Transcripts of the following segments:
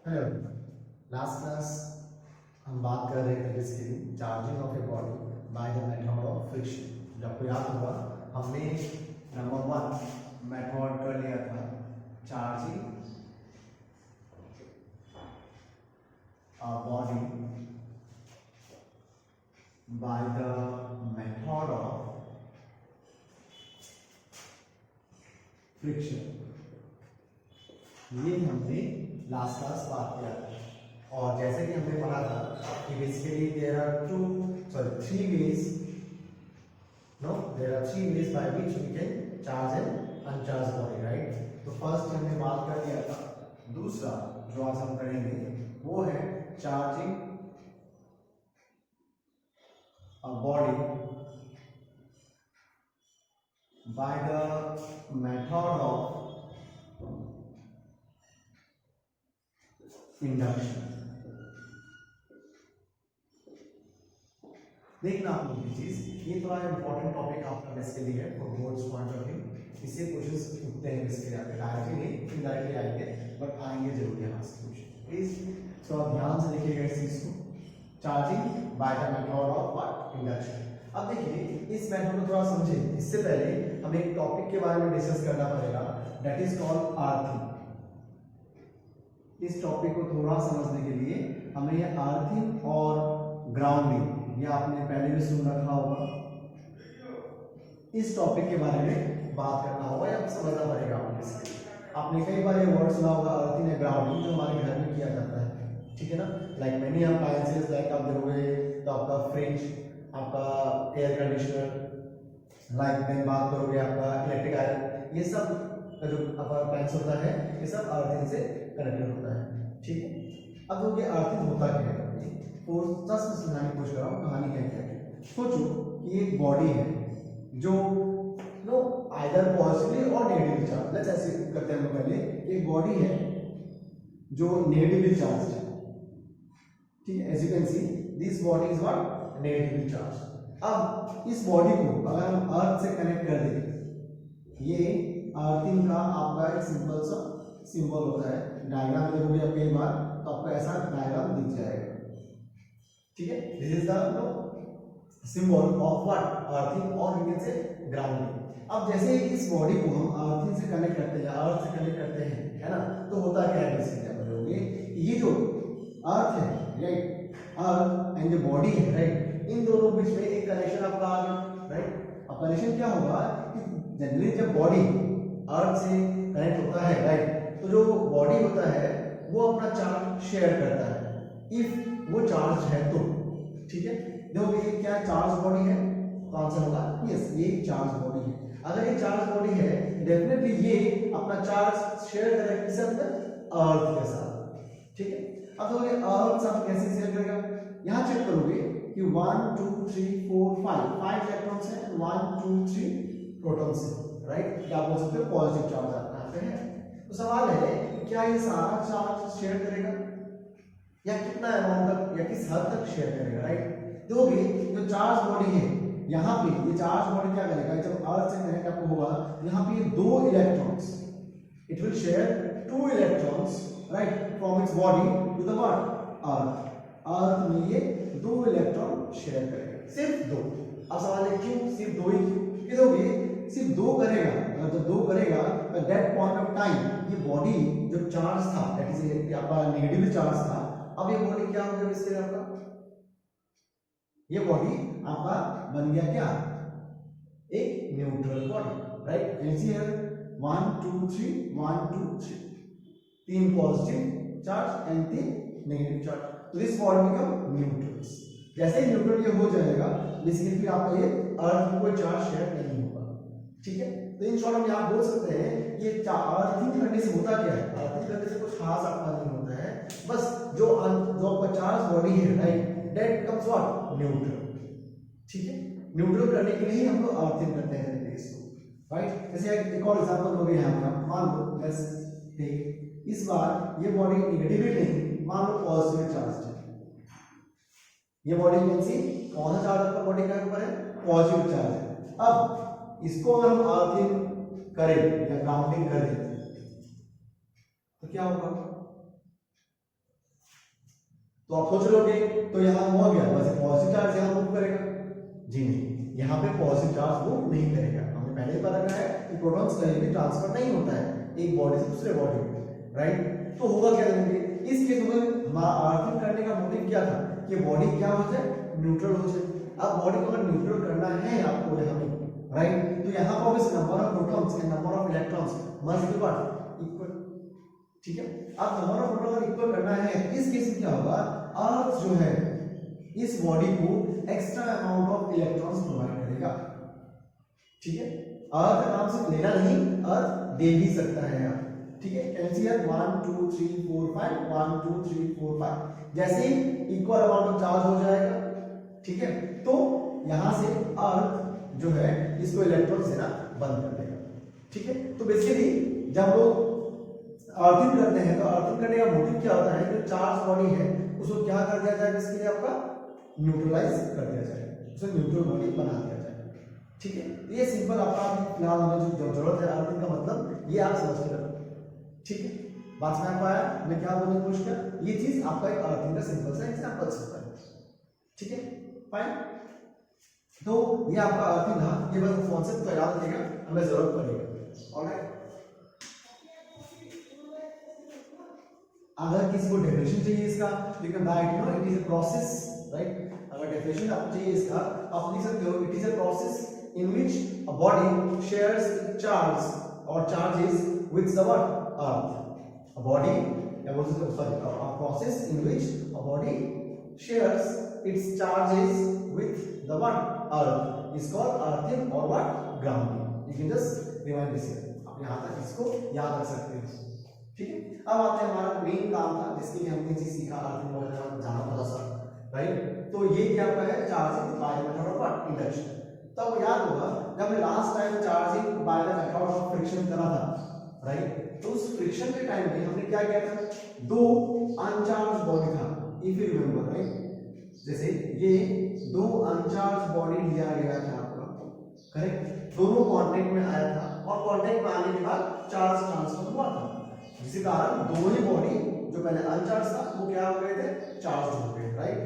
Hello, last class हम बात कर रहे थे basically charging of a body by the method of friction. जब आपको याद होगा हमने नंबर 1 मेथड कर लिया था charging a body by the method of friction. ये हमने लास्ट क्लास बात किया था और जैसे कि हमने पढ़ा था कि basically there are three ways by which we can charge an uncharge body, right. तो फर्स्ट हमने बात कर लिया था। दूसरा जो आज हम करेंगे वो है charging a body by the method of induction. देखना आप लोग ये चीज, ये थोड़ा इंपॉर्टेंट टॉपिक आपका बेसिकली है for boards point of view. इससे क्वेश्चंस उठते हैं इसके आगे, डायरेक्टली नहीं इनडायरेक्टली आएंगे, बट आएंगे जरूर यहाँ से क्वेश्चन। प्लीज थोड़ा ध्यान से देखिएगा इस चीज को। Charging by the method of what, induction. अब देखिए इस मेथड को थोड़ा समझे, इससे पहले हमें एक टॉपिक के बारे में डिस्कस करना पड़ेगा, दैट इज कॉल्ड अर्थिंग। इस टॉपिक को थोड़ा समझने के लिए हमें ये अर्थिंग और ग्राउंडिंग, ये आपने पहले भी सुन रखा होगा, इस टॉपिक के बारे में बात करना होगा या समझना पड़ेगा आपको। आपने कई बार ये वर्ड सुना होगा अर्थिंग या ग्राउंडिंग, जो हमारे घर में किया जाता है, ठीक है ना। लाइक मेनी अप्लायंसेस, लाइक आप देखोगे तो आपका फ्रिज, आपका एयर कंडीशनर, लाइक मैं बात करोगे आपका इलेक्ट्रिक आयरन, ये सब का जो आपका अप्लायंस होता है ये सब अर्थिंग से कनेक्टेड होता है, ठीक है। अब जो ये अर्थिंग होता क्या है, समझाने की कोशिश कर रहा हूँ, कहानी है क्या। सोचो कि एक बॉडी है जो नो आइदर पॉजिटिवली और नेगेटिवली चार्ज, लेट्स ऐसे करते हैं हम पहले। एक बॉडी है जो नेगेटिवली चार्ज है, ठीक है। As you can see this body is what, negatively charge. अब इस बॉडी को अगर हम अर्थ से कनेक्ट कर दें, ये अर्थिंग का आपका एक सिंपल सा सिंबल होता है। डायग्राम देखोगे आप कई बार तो आपको ऐसा डायग्राम दिख जाएगा, ठीक है। This is the symbol of what, earthing और वी कैन से ग्राउंडिंग। अब जैसे इस बॉडी को हम अर्थिंग से कनेक्ट करते हैं, अर्थ से कनेक्ट करते हैं, है ना, तो होता क्या है बेसिकली आप बोलोगे, ये जो अर्थ है, राइट, अर्थ एंड जो बॉडी है, राइट, इन दोनों बीच में एक कनेक्शन आपका आ गया, राइट। अब कनेक्शन क्या होगा कि जनरली जब बॉडी अर्थ से कनेक्ट होता है, राइट, तो जो बॉडी होता है वो अपना चार्ज शेयर करता है, इफ वो चार्ज है तो, ठीक है। देखो ये क्या चार्ज बॉडी है, तो आंसर होगा यस, ये चार्ज बॉडी है। अगर ये चार्ज बॉडी है डेफिनेटली ये अपना चार्ज शेयर करेगा किसके साथ, अर्थ के साथ, ठीक है। अब तो ये अर्थ साथ कैसे शेयर करेगा, यहां चेक करोगे कि 1 2 3 4 5 इलेक्ट्रॉन्स हैं, 1 2 3 प्रोटॉन्स हैं, राइट। क्या बोल सकते हो, पॉजिटिव चार्ज आपका यहाँ पे है। तो सवाल है कि क्या ये सारा चार्ज शेयर करेगा या कितना अमाउंट तक या किस हद तक शेयर करेगा, राइट। देखोगे जो चार्ज बॉडी है यहाँ पे, ये चार्ज बॉडी क्या करेगा, जब अर्थ से कनेक्ट आपको होगा यहाँ पे 2 electrons, it will share 2 electrons, right, from its body to the what, earth. Earth में ये 2 इलेक्ट्रॉन शेयर करेगा, सिर्फ 2। अब सवाल है क्यों सिर्फ 2 ही, क्यों, देखोगे सिर्फ 2 करेगा, अगर जब 2 करेगा at that point of time ये बॉडी जो चार्ज था, दैट इज आपका नेगेटिव चार्ज था, अब ये बॉडी क्या हो गया इसके आपका, ये बॉडी आपका बन गया क्या, एक neutral body, right. Can see here 1 2 3 1 2 3, 3 positive charge and 3 negative charge, तो दिस बॉडी बिकम न्यूट्रल। जैसे ही न्यूट्रल ये हो जाएगा बेसिकली आपका ये अर्थ में कोई चार्ज शेयर नहीं होगा, ठीक है। तो इन शॉर्ट हम यहाँ बोल सकते हैं ये अर्थिंग करने से होता क्या है, अर्थिंग करने से कुछ खास आपका नहीं होता है, बस जो आपका चार्ज बॉडी है, right, that comes what, neutral, ठीक है। न्यूट्रल करने के लिए हम लोग अर्थिंग करते हैं इसको, राइट। जैसे एक और एग्जांपल लोगे यहाँ पे, मान लो लेट्स टेक, इस बार ये बॉडी नेगेटिव नहीं, मान लो पॉजिटिव चार्ज है, ये बॉडी कैन सी कौन सा चार्ज आपका बॉडी का ऊपर है, पॉजिटिव चार्ज है। अब इसको अगर हम अर्थिंग करें या ग्राउंडिंग कर दें तो क्या होगा, तो आप सोच लोगे तो यहाँ हुआ गया बस पॉजिटिव चार्ज यहाँ मूव करेगा, जी नहीं, यहाँ पे पॉजिटिव चार्ज मूव नहीं करेगा। हमने पहले ही पता रखा है कि प्रोटॉन्स कहीं भी ट्रांसफर नहीं होता है एक बॉडी से दूसरे बॉडी में, राइट। तो होगा क्या देखिए इस केस में हमारा अर्थिंग करने का मोटिव क्या था कि बॉडी क्या हो जाए, न्यूट्रल हो जाए। अब बॉडी को अगर न्यूट्रल करना है आपको यहाँ पे, राइट, तो यहाँ पर obviously number of protons and number of electrons must be what equal, ठीक है। अब नंबर ऑफ प्रोटॉन इक्वल करना है, इस केस में क्या होगा, अर्थ जो है इस बॉडी को extra amount of electrons provide करेगा, ठीक है। अर्थ का नाम सिर्फ लेना नहीं, अर्थ दे भी सकता है आप, ठीक है। एनसीआर 1 2 3 4 5 1 2 3 4 5 जैसे ही इक्वल अमाउंट ऑफ चार्ज हो जाएगा, ठीक है, तो यहां से अर्थ जो है इसको इलेक्ट्रॉन देना बंद कर देगा, ठीक है। तो बेसिकली जब लोग अर्थिंग करते हैं तो अर्थिंग करने का मोटिव क्या होता है, जो चार्ज बॉडी है उसको क्या कर दिया जाए, इसके लिए आपका न्यूट्रलाइज कर दिया जाए, उसे न्यूट्रल बॉडी बना दिया जाए, ठीक है। ये सिंपल आपका फिलहाल हमें जो जरूरत है अर्थिंग का मतलब ये आप समझ के रखो, ठीक है। बात समझ पाया मैं क्या बोलने की कोशिश कर, ये चीज आपका एक अर्थिंग का सिंपल सा एग्जांपल होता है, ठीक है, फाइन। तो ये आपका अर्थिंग था, ये बस कॉन्सेप्ट तो याद रखिएगा, हमें जरूरत पड़ेगा, ऑलराइट। अगर किसी को डेफिनेशन चाहिए इसका, you can write, you know, it is a process, right. अगर डेफिनेशन आपको चाहिए इसका आप लिख सकते हो, it is a process in which a body shares charge और charges with the what earth. A body a process in which a body shares its charges with the what earth is called earthing or what grounding. You can just remind this here, आप यहाँ तक इसको याद रख सकते हो, ठीक है। अब आते हैं हमारा मेन काम था जिसके लिए हमने चीज सीखा अर्थिंग वगैरह जाना थोड़ा सा, राइट। तो ये क्या आपका है, charging by method of what induction. तब याद होगा जब हमने last time charging by the method of friction करा था, राइट, तो उस फ्रिक्शन के टाइम पे हमने क्या किया था, दो अनचार्ज बॉडी था, इफ यू रिमेंबर, राइट। जैसे ये दो अनचार्ज बॉडी लिया गया था आपका, करेक्ट, दोनों कांटेक्ट में आया था और कांटेक्ट में आने के बाद चार्ज ट्रांसफर हुआ था, जिसके कारण दोनों ही बॉडी जो पहले अनचार्ज था वो क्या हो गए थे, चार्ज हो गए, राइट।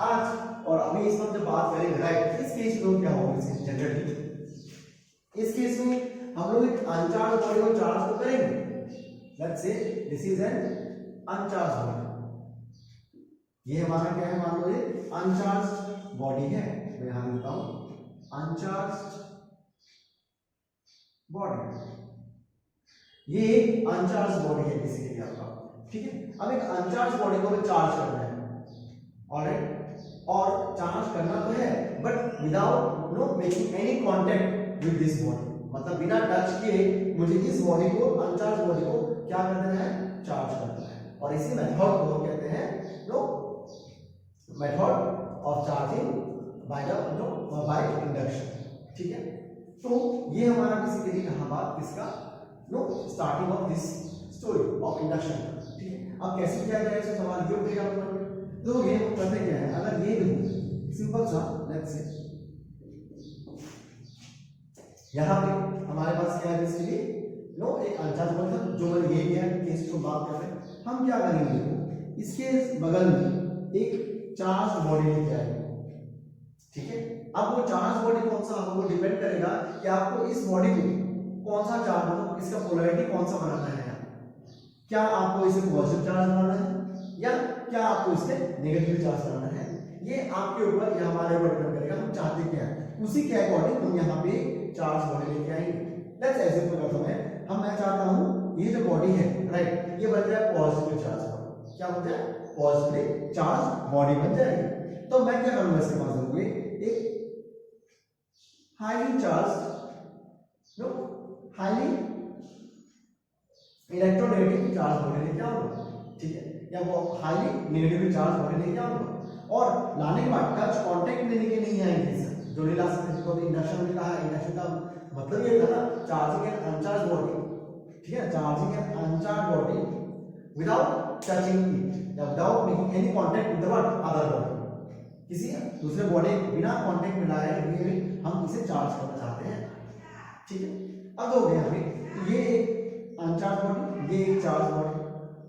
आज और अभी इस पर जब बात करेंगे, राइट, इस केस में क्या होगा, जनरली इस केस में हम लोग एक अनचार्ज बॉडी को चार्ज तो करेंगे, let's say this is an uncharge body, ये हमारा क्या है, मान लो ये अनचार्ज बॉडी है, मैं यहां लिखता हूं अनचार्ज बॉडी, ये एक अनचार्ज बॉडी है बेसिकली आपका, ठीक है। अब एक अनचार्ज बॉडी को हमें चार्ज करना है, ऑलराइट, और चार्ज करना तो है but without no making any contact with this body, मतलब बिना टच किए मुझे इस बॉडी को, अनचार्ज बॉडी को क्या कर देना है, चार्ज करना है, और इसी मेथड को हम कहते हैं no method of charging by induction, ठीक है। तो ये हमारा बेसिकली कहां बात किसका, no starting of this story of induction, ठीक है। अब कैसे किया जाए इसका सवाल ये उठेगा आपके मन में, तो ये हम करते क्या है, अगर ये देखो सिंपल सा, लेट्स से यहाँ पे हमारे पास क्या है, बेसिकली नो एक अनचार्ज बॉडी था, जो मैंने ये किया है केस को बात कर रहे हैं, हम क्या करेंगे, देखो इसके बगल में एक चार्ज बॉडी लेके आएंगे, ठीक है। अब वो चार्ज बॉडी कौन सा, वो डिपेंड करेगा कि आपको इस बॉडी को कौन सा चार्ज, मतलब इसका पोलैरिटी कौन सा बनाना है, क्या आपको इसे पॉजिटिव चार्ज बनाना है या क्या आपको इसे नेगेटिव चार्ज बनाना है, ये आपके ऊपर या हमारे ऊपर डिपेंड करेगा, हम चाहते क्या है, उसी के अकॉर्डिंग हम यहाँ पे चार्ज बॉडी लेके आएंगे। लेट्स एज्यूम करता हूं मैं चाहता हूं ये जो बॉडी है, राइट, ये बन जाए पॉजिटिव चार्ज बॉडी, क्या बन जाए, पॉजिटिव चार्ज बॉडी बन जाएगी। तो मैं क्या करूंगा, इसके पास होंगे एक highly charge no highly electronegative charge body लेके आऊंगा, ठीक है, या वो हाईली नेगेटिव चार्ज बॉडी लेके आऊंगा, और लाने के बाद टच कांटेक्ट में लेके नहीं आएंगे सर, जो नहीं ला सकते, तो इंडक्शन में कहा, इंडक्शन का मतलब ये था ना, चार्जिंग एन अनचार्ज बॉडी, ठीक है, charging an uncharge body without touching it या without making any contact with the other body, किसी दूसरे बॉडी बिना कांटेक्ट मिलाए हुए हम इसे चार्ज करना चाहते हैं, ठीक है। अब हो गया हमें ये एक अनचार्ज बॉडी, ये एक चार्ज बॉडी,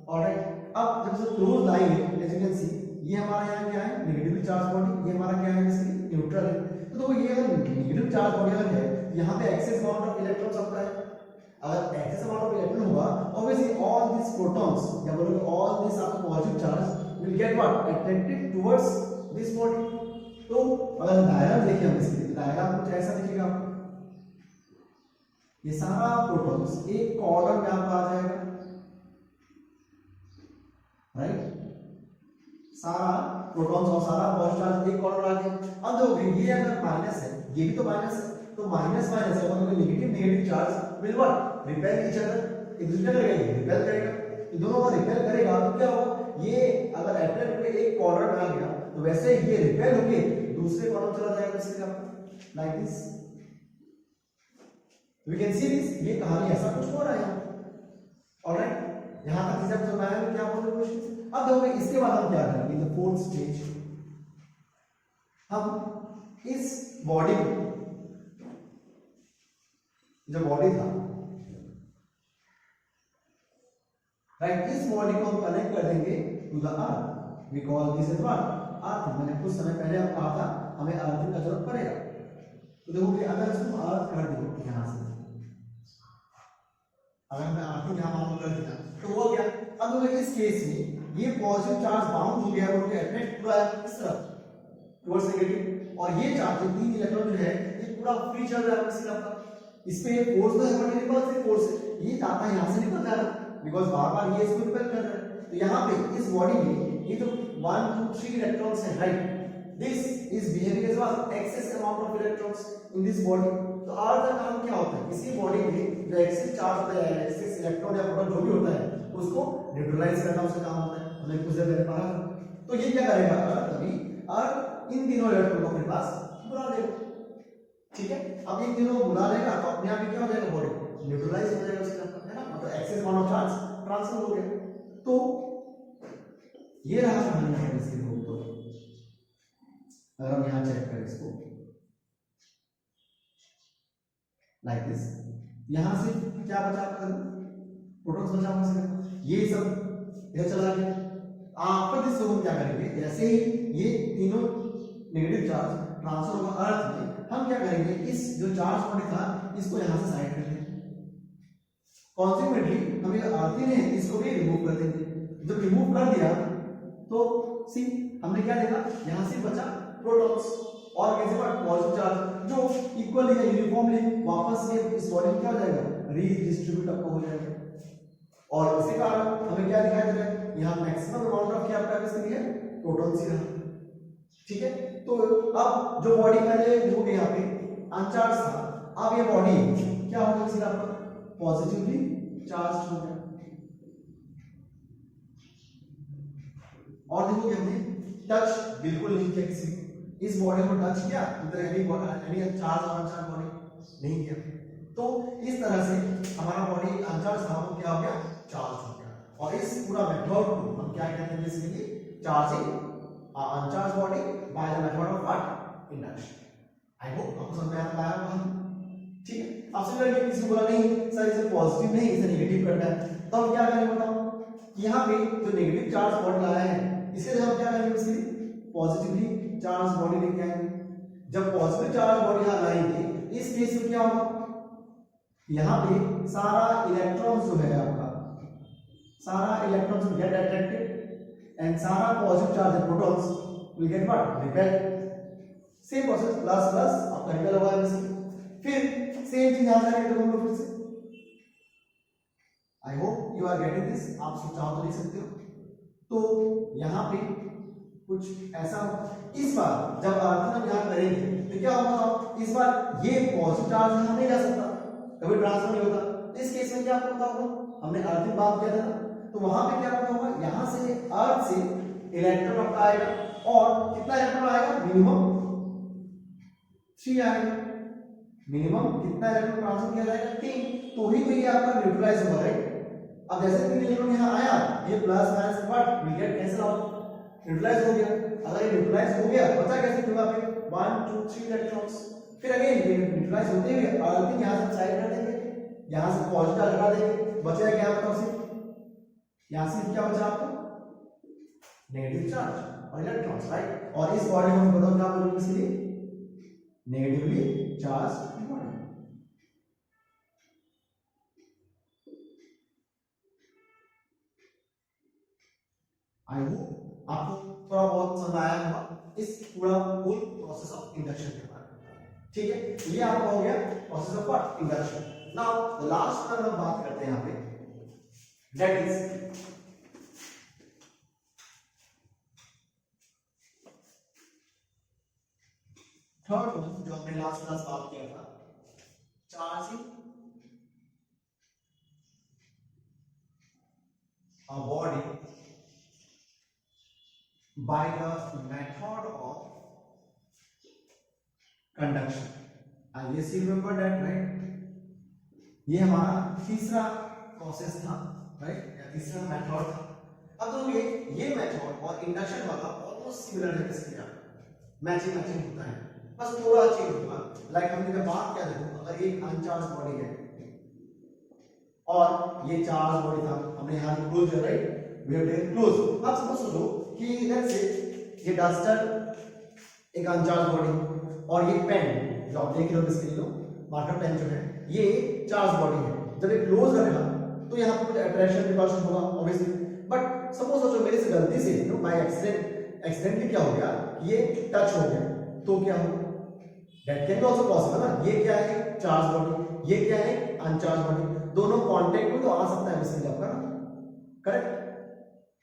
ऑलराइट। अब जब से क्लोज लाएंगे, एज यू कैन सी ये हमारा यहाँ क्या है, नेगेटिवली चार्ज बॉडी, ये हमारा क्या है, बेसिकली न्यूट्रल है। तो ये अगर नेगेटिव चार्ज बॉडी अगर है, यहाँ पे एक्सेस अमाउंट ऑफ इलेक्ट्रॉन्स आपका है। अगर एक्सेस अमाउंट ऑफ इलेक्ट्रॉन होगा, ऑब्वियसली ऑल दिस प्रोटॉन्स या बोलोगे ऑल दिस आपका positive charge will get what, attracted towards this body. तो अगर डायग्राम देखिए हम इसकी, डायग्राम कुछ ऐसा दिखेगा, ये सारा प्रोटॉन्स एक कॉर्डर में आपका आ जाएगा, राइट, सारा प्रोटॉन्स और सारा पॉजिटिव चार्ज एक कॉर्डर आ गया। अब देखो ये अगर माइनस है, ये भी तो माइनस है, तो माइनस माइनस है, मतलब negative negative charge will what, repel each other, एक दूसरे को रिपेल करेगा। ये दोनों को रिपेल करेगा तो क्या होगा, ये अगर अट्रैक्ट होकर एक कॉर्नर में आ गया तो वैसे ये रिपेल होके दूसरे कॉर्नर चला जाएगा, इसलिए आपको like this we can see this, ये कहानी ऐसा कुछ हो रहा है। ऑलराइट, यहां तक चीजें समझ आया, क्या बोल रहे क्वेश्चन। अब देखो इसके बाद हम क्या करेंगे, इन द फोर्थ स्टेज हम इस बॉडी को, जो बॉडी था, राइट, इस बॉडी को हम कनेक्ट कर देंगे to the earth, we call this is what, earth. मैंने कुछ समय पहले हम कहा था हमें अर्थ का जरूरत पड़ेगा। तो देखो कि अगर इसको अर्थ कर दो यहां से, अगर मैं अर्थ यहां मालूम कर दिया तो वो क्या, अब देखो इस केस में ये पॉजिटिव चार्ज बाउंड हो गया, वो अट्रैक्ट हुआ है इस तरफ टुवर्ड्स नेगेटिव, और ये चार्ज जो 3 इलेक्ट्रॉन जो है ये पूरा फ्री चल रहा है इसके आपका, इसमें फोर्स तो है बट रिपल्सिव फोर्स है, ये चाहता है यहां से निकल जा रहा है बिकॉज़ बार-बार ये इसको रिपेल कर रहा है। तो यहां पे इस बॉडी में ये जो 1 2 3 इलेक्ट्रॉन्स है, right, this is behaving as what, excess amount of electrons in this body. तो अर्थ का काम क्या होता है, इसी बॉडी में जो एक्सेस चार्ज होता है, एक्सेस इलेक्ट्रॉन या प्रोटॉन जो भी होता है उसको न्यूट्रलाइज करना उसका काम होता है, हमने कुछ देर पहले पढ़ा। तो ये क्या करेगा अर्थ, अभी अर्थ इन तीनों इलेक्ट्रॉन को अपने पास बुला लेगा, ठीक है। अब इन तीनों को बुला लेगा तो अपने आप ही क्या हो जाएगा, बॉडी न्यूट्रलाइज हो जाएगा उसका, है ना, मतलब access amount of charge transfer हो गया। तो ये रहा कहानी है इसके रूप। तो अगर हम यहां चेक करें इसको लाइक दिस, यहां से क्या बचा आपका, प्रोटॉन्स बचा आपका, ये सब इधर चला गया। आफ्टर दिस हम क्या करेंगे, जैसे ही ये तीनों नेगेटिव चार्ज ट्रांसफर होगा अर्थ में, हम क्या करेंगे, इस जो चार्ज बॉडी था इसको यहां से साइड कर देंगे, कॉन्सिक्वेंटली हम ये अर्थ है इसको भी रिमूव कर देंगे। जब रिमूव कर दिया तो सी हमने क्या देखा, यहां से बचा प्रोटॉन्स और कैसे पॉजिटिव चार्ज जो इक्वली या यूनिफॉर्मली वापस ये इस बॉडी में क्या हो जाएगा, रीडिस्ट्रीब्यूट आपको हो जाएगा। और इसी कारण हमें क्या दिखाई दे रहा है, यहाँ मैक्सिमम अमाउंट ऑफ क्या आपका किसके लिए, प्रोटॉन्स ही रहा, ठीक है। तो अब जो बॉडी पहले जो भी यहाँ पे अनचार्ज था, अब ये बॉडी क्या हो गया, सिर्फ आपका पॉजिटिवली चार्ज हो गया। और देखो कि हमने टच बिल्कुल नहीं किया, किसी इस बॉडी को टच किया, इधर एनी चार्ज और अनचार्ज बॉडी नहीं किया। तो इस तरह से हमारा बॉडी अनचार्ज था वो क्या हो गया, चार्ज हो गया। और इस पूरा मेथड को हम क्या कहते हैं, basically charging uncharged body by the method of what, induction. I hope आपको समझ में आया होगा, ठीक है। अब सिमिलरली किसी बोला नहीं सर इसे पॉजिटिव नहीं इसे नेगेटिव करना है, तो हम क्या करेंगे बताओ, यहाँ पे जो नेगेटिव चार्ज बॉडी लाया है इसके लिए हम क्या करेंगे, बेसिकली पॉजिटिवली चार्ज बॉडी लेके आएंगे। जब पॉजिटिव चार्ज बॉडी यहाँ लाएंगे इस केस में क्या होगा, यहाँ पे सारा इलेक्ट्रॉन जो है आपका, सारा electrons will get attracted and सारा positive charge protons will get what, repelled. Same process plus plus आपका रिपेल होगा इसमें, फिर सेम चीज यहां से हम लोग फिर से। I hope you are getting this, आप चाहो तो लिख सकते हो। तो यहाँ पे कुछ ऐसा इस बार जब हम यहाँ करेंगे तो क्या होगा, इस बार ये पॉजिटिव चार्ज यहाँ नहीं जा सकता, कभी ट्रांसफर नहीं होता। इस केस में क्या आपको पता होगा, हमने अर्थ की बात किया था, तो वहां पे क्या पता होगा, यहाँ से अर्थ से इलेक्ट्रॉन आपका आएगा और कितना इलेक्ट्रॉन आएगा, मिनिमम 3 आएगा। मिनिमम कितना इलेक्ट्रॉन ट्रांसफर किया जाएगा, 3, तो ही तो ये आपका न्यूट्रलाइज होगा, राइट। अब जैसे 3 इलेक्ट्रॉन यहाँ आया, ये plus minus what will get cancel out, neutralise हो गया। अगर ये न्यूट्रलाइज हो गया बचा कैसे, तो वहां पे 1 2 3 इलेक्ट्रॉन्स, फिर अगेन ये न्यूट्रलाइज होते हुए अर्थ यहां से साइड कर देंगे, यहां से पॉजिटिव हटा देंगे, बचेगा क्या आपका, सिर्फ यहां से क्या बचा आपको नेगेटिव चार्ज और इलेक्ट्रॉन्स, राइट। और इस बॉडी को हम बताओ क्या बोलेंगे इसलिए, negatively charge body. I hope आपको थोड़ा बहुत समझ आया होगा इस पूरा फुल प्रोसेस ऑफ इंडक्शन के बारे में, ठीक है। ये आपका हो गया process of what, induction. Now the last one हम बात करते हैं यहाँ पे, दैट इज थर्ड वन, जो हमने लास्ट क्लास बात किया था, charging a body by the method of conduction. I guess you remember that, right? ये हमारा तीसरा प्रोसेस था, राइट, या तीसरा मेथड था। अब देखोगे ये मेथड और इंडक्शन वाला ऑलमोस्ट सिमिलर है, इसके मैचिंग होता है, बस थोड़ा चेंज होगा। लाइक हमने जब बात किया, देखो अगर एक अनचार्ज बॉडी है और ये चार्ज बॉडी था, हमने यहाँ क्लोज है, right, we have taken close. अब सपोज सोचो कि लेट्स से ये डस्टर एक अनचार्ज बॉडी और ये पेन जो आप देख रहे हो स्क्रीन में, मार्कर पेन जो है ये चार्ज बॉडी है। जब ये क्लोज रहेगा तो यहाँ पर कुछ अट्रैक्शन प्रिकॉशन होगा ऑब्वियसली, बट सपोज सोचो मेरे से गलती से बाय एक्सीडेंटली क्या हो गया, ये टच हो गया, तो क्या होगा, that can be also possible ना। ये क्या है, चार्ज बॉडी, ये क्या है, अनचार्ज बॉडी, दोनों कांटेक्ट में तो आ सकता है बेसिकली आपका ना, करेक्ट।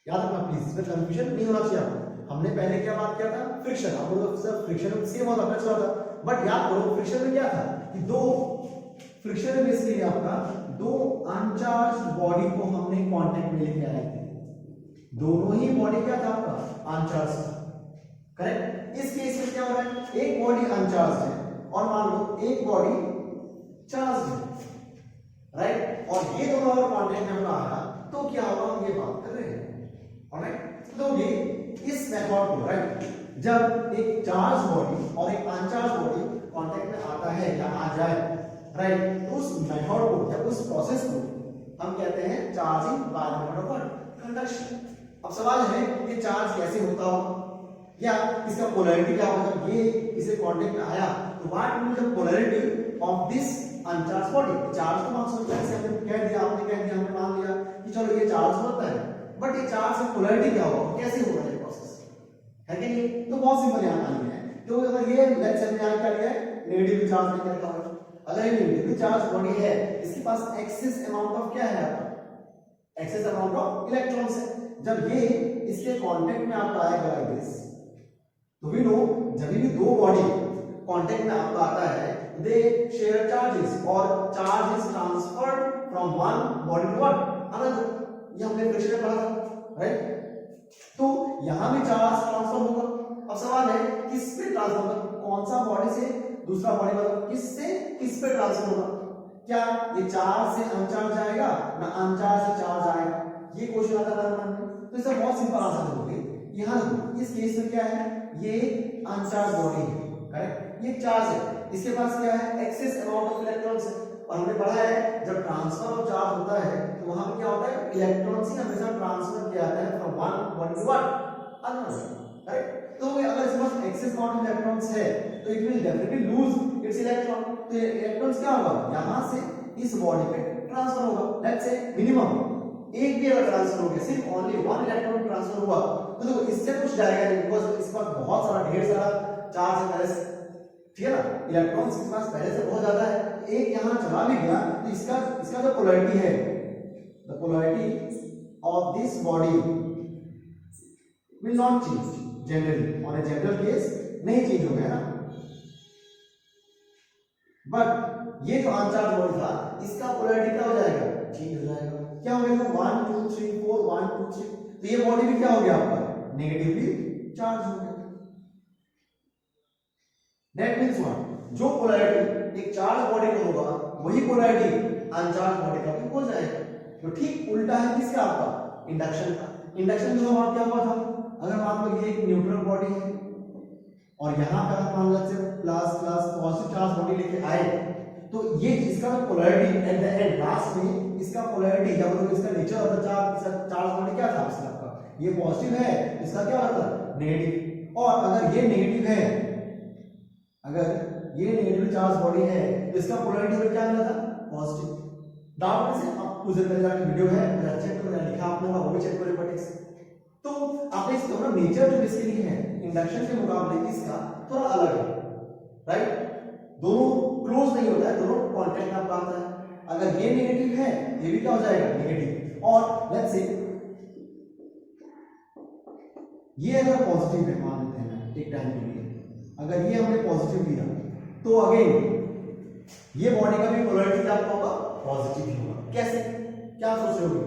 याद रखना प्लीज, इसमें कंफ्यूजन नहीं होना चाहिए आपको। हमने पहले क्या बात किया था, फ्रिक्शन, आप बोलो सर फ्रिक्शन सेम होता टच होता, बट याद करो फ्रिक्शन में क्या था कि दो फ्रिक्शन में बेसिकली आपका दो अनचार्ज बॉडी को हमने कांटेक्ट में लेके आए थे, दोनों ही बॉडी क्या था आपका, अनचार्ज था, करेक्ट। इस केस में क्या हो रहा है, एक बॉडी अनचार्ज है और मान लो एक बॉडी चार्ज है, राइट, और ये दोनों अगर कांटेक्ट में आया तो क्या होगा, हम ये बात कर रहे हैं, ऑलराइट। तो ये इस मेथड को, राइट, जब एक चार्ज बॉडी और एक अनचार्ज बॉडी कांटेक्ट में आता है या आ जाए, राइट, तो उस मेथड को या उस प्रोसेस को हम कहते हैं charging by the method of conduction. अब सवाल है कि चार्ज कैसे होता होगा या इसका पोलैरिटी क्या होगा, जब ये इसे कांटेक्ट में आया तो what will the polarity of this uncharged body. Charge तो मान सकते हैं, हमने कह दिया, आपने कह दिया, हमने मान लिया कि चलो ये चार्ज होता है, बट ये चार्ज का पोलैरिटी क्या होगा, कैसे होगा ये प्रोसेस, है कि नहीं। तो बहुत सिंपल यहाँ मान लिया है, तो अगर ये लेट्स से हमने यहाँ क्या लिया है, नेगेटिव चार्ज लेकर रखा हुआ है, अगर ये नेगेटिव चार्ज बॉडी है, इसके पास एक्सेस अमाउंट ऑफ क्या है आपका, एक्सेस अमाउंट ऑफ इलेक्ट्रॉन्स है। जब ये इसके कांटेक्ट में आपका आएगा लाइक दिस, तो वी नो जब भी दो बॉडी कांटेक्ट में आपका आता है, दे शेयर चार्जेस और charge is transferred from one body to another, ये हमने फ्रिक्शन में पढ़ा था, राइट। तो यहां भी चार्ज ट्रांसफर होगा। अब सवाल है किस पे ट्रांसफर होगा, कौन सा बॉडी से दूसरा बॉडी, मतलब किस से किस पे ट्रांसफर होगा, क्या ये चार्ज से अनचार्ज जाएगा ना अनचार्ज से चार्ज आएगा, ये क्वेश्चन आता है मन में। तो इसका बहुत सिंपल आंसर दोगे, यहां इस केस में क्या है, ये अनचार्ज बॉडी है, करेक्ट, ये चार्ज है, इसके पास क्या है, एक्सेस अमाउंट ऑफ इलेक्ट्रॉन्स है, और हमने पढ़ा है जब ट्रांसफर ऑफ चार्ज होता है तो वहां पे क्या होता है, इलेक्ट्रॉन्स ही हमेशा ट्रांसफर किया जाता है from one body to another, right. तो अगर इसके पास एक्सेस अमाउंट ऑफ इलेक्ट्रॉन्स है तो it will definitely lose its electron, तो ये इलेक्ट्रॉन्स क्या होगा, यहां से इस बॉडी पे ट्रांसफर होगा। लेट्स से मिनिमम एक भी अगर ट्रांसफर हो गया, सिर्फ ओनली वन इलेक्ट्रॉन ट्रांसफर हुआ, तो देखो इससे कुछ जाएगा नहीं, बिकॉज़ इसके पास बहुत सारा ढेर सारा चार्ज है पहले से, ठीक है ना, इलेक्ट्रॉन्स इसके पास पहले से बहुत ज्यादा है, एक यहां चला भी गया तो इसका जो पोलैरिटी है, the polarity of this body will not change generally, on a general case नहीं चेंज होगा ना, बट ये जो अनचार्ज बॉडी था इसका पोलैरिटी क्या हो जाएगा, चेंज हो जाएगा। क्या हो गया, 1 2 3 4 1 2 3, तो ये बॉडी भी क्या हो गया आपका, नेगेटिवली चार्ज हो गया। दैट मींस व्हाट, जो पोलैरिटी एक चार्ज बॉडी का होगा वही पोलैरिटी अनचार्ज बॉडी का भी हो जाएगा। तो ठीक उल्टा है किसका, आपका इंडक्शन का। इंडक्शन में हमारा क्या हुआ था, अगर मान लो ये एक न्यूट्रल बॉडी है और यहां पर मान लो से plus plus positive charge body लेके आए, तो ये इसका polarity at the end last में इसका पोलैरिटी या मतलब इसका nature of the charge body क्या था, इसका आपका ये पॉजिटिव है, इसका क्या मतलब नेगेटिव। और अगर ये नेगेटिव है, अगर ये नेगेटिव चार्ज बॉडी है तो इसका पोलैरिटी में क्या मिला था, पॉजिटिव। डाउट से आप उधर पहले जाके वीडियो है मेरा चेक करो, मैंने लिखा आपने वो भी चेक करो पॉलिटिक्स। तो आपने इसका ना नेचर जो बेसिकली है इंडक्शन के मुकाबले इसका थोड़ा अलग है, राइट। दोनों क्लोज नहीं होता है, दोनों कांटेक्ट में आपका आता है। अगर ये नेगेटिव है ये भी क्या हो जाएगा, नेगेटिव। और लेट्स से ये अगर पॉजिटिव है, मान लेते हैं एक टाइम के लिए, अगर ये हमने पॉजिटिव लिया तो अगेन ये बॉडी का भी पोलैरिटी क्या होगा, पॉजिटिव ही होगा। कैसे, क्या सोच रहे हो,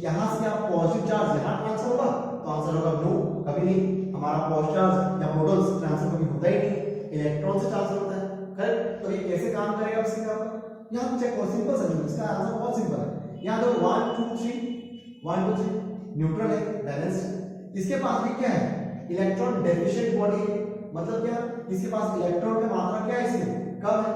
यहां से आप पॉजिटिव चार्ज यहां ट्रांसफर होगा तो आंसर होगा नो, कभी नहीं। हमारा पॉजिटिव चार्ज या प्रोटॉन्स ट्रांसफर कभी होता ही नहीं, इलेक्ट्रॉन से ट्रांसफर होता है, करेक्ट। तो ये कैसे काम करेगा इसके यहाँ यहां चेक करो, सिंपल सा, इसका आंसर बहुत सिंपल है। यहां देखो 1 2 3 1 2 3 न्यूट्रल है, बैलेंस्ड। इसके पास भी क्या है, इलेक्ट्रॉन डेफिशिएंट बॉडी है, मतलब क्या, इसके पास इलेक्ट्रॉन की मात्रा क्या है, इसमें कम है।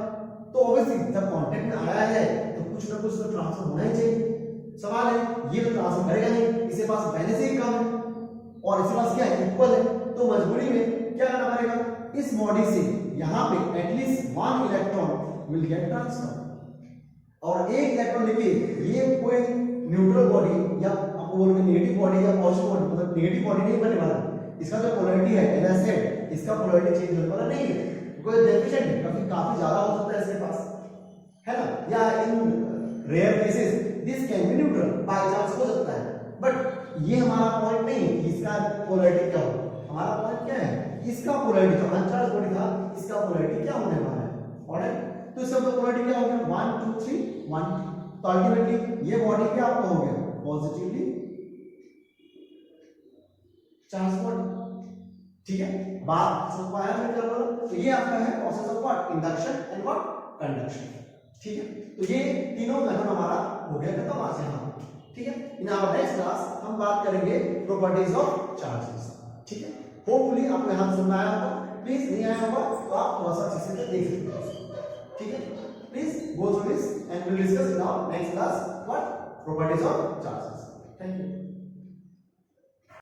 तो ऑब्वियसली जब कांटेक्ट में आया है तो कुछ ना कुछ तो ट्रांसफर होना ही चाहिए। सवाल है ये तो ट्रांसफर करेगा नहीं, इसके पास पहले से ही कम है और इसके पास क्या है, इक्वल है। तो मजबूरी में क्या करना पड़ेगा, इस बॉडी से यहाँ पे at least 1 electron will get transfer, और एक इलेक्ट्रॉन लेके ये कोई न्यूट्रल बॉडी या आपको बोलोगे नेगेटिव बॉडी या पॉजिटिव बॉडी, मतलब नेगेटिव बॉडी नहीं बनने वाला। इसका जो पोलैरिटी है एज आई सेड, इसका पोलैरिटी चेंज होने वाला नहीं है, बिकॉज़ डेफिशिएंट है, काफी ज्यादा हो सकता है इसके पास, है ना। या in rare cases this can be neutral, by chance हो सकता है। बट ये हमारा पॉइंट नहीं है कि इसका पोलैरिटी क्या हो, हमारा पॉइंट क्या है, इसका पोलैरिटी जो अनचार्ज बॉडी था इसका पोलैरिटी क्या होने वाला है, ऑलराइट। तो इसका पोलैरिटी क्या हो गया, 1 2 3 1। तो अल्टीमेटली ये बॉडी क्या आपका हो गया, पॉजिटिवली चार्ज बॉडी, ठीक है। बात समझ पाया मैं क्या बोल रहा हूं। तो ये आपका है process of what, induction and what, conduction, ठीक है। तो ये तीनों मेथड हमारा हो गया खत्म आज यहाँ, ठीक है। इन आवर नेक्स्ट क्लास हम बात करेंगे प्रॉपर्टीज ऑफ चार्जेस, ठीक है। होपफुली आपको यहाँ समझ आया होगा, प्लीज नहीं आया होगा तो आप थोड़ा सा अच्छे से देख सकते हो, ठीक है। Please go through this and will discuss in our next class what, properties of charges. Thank you.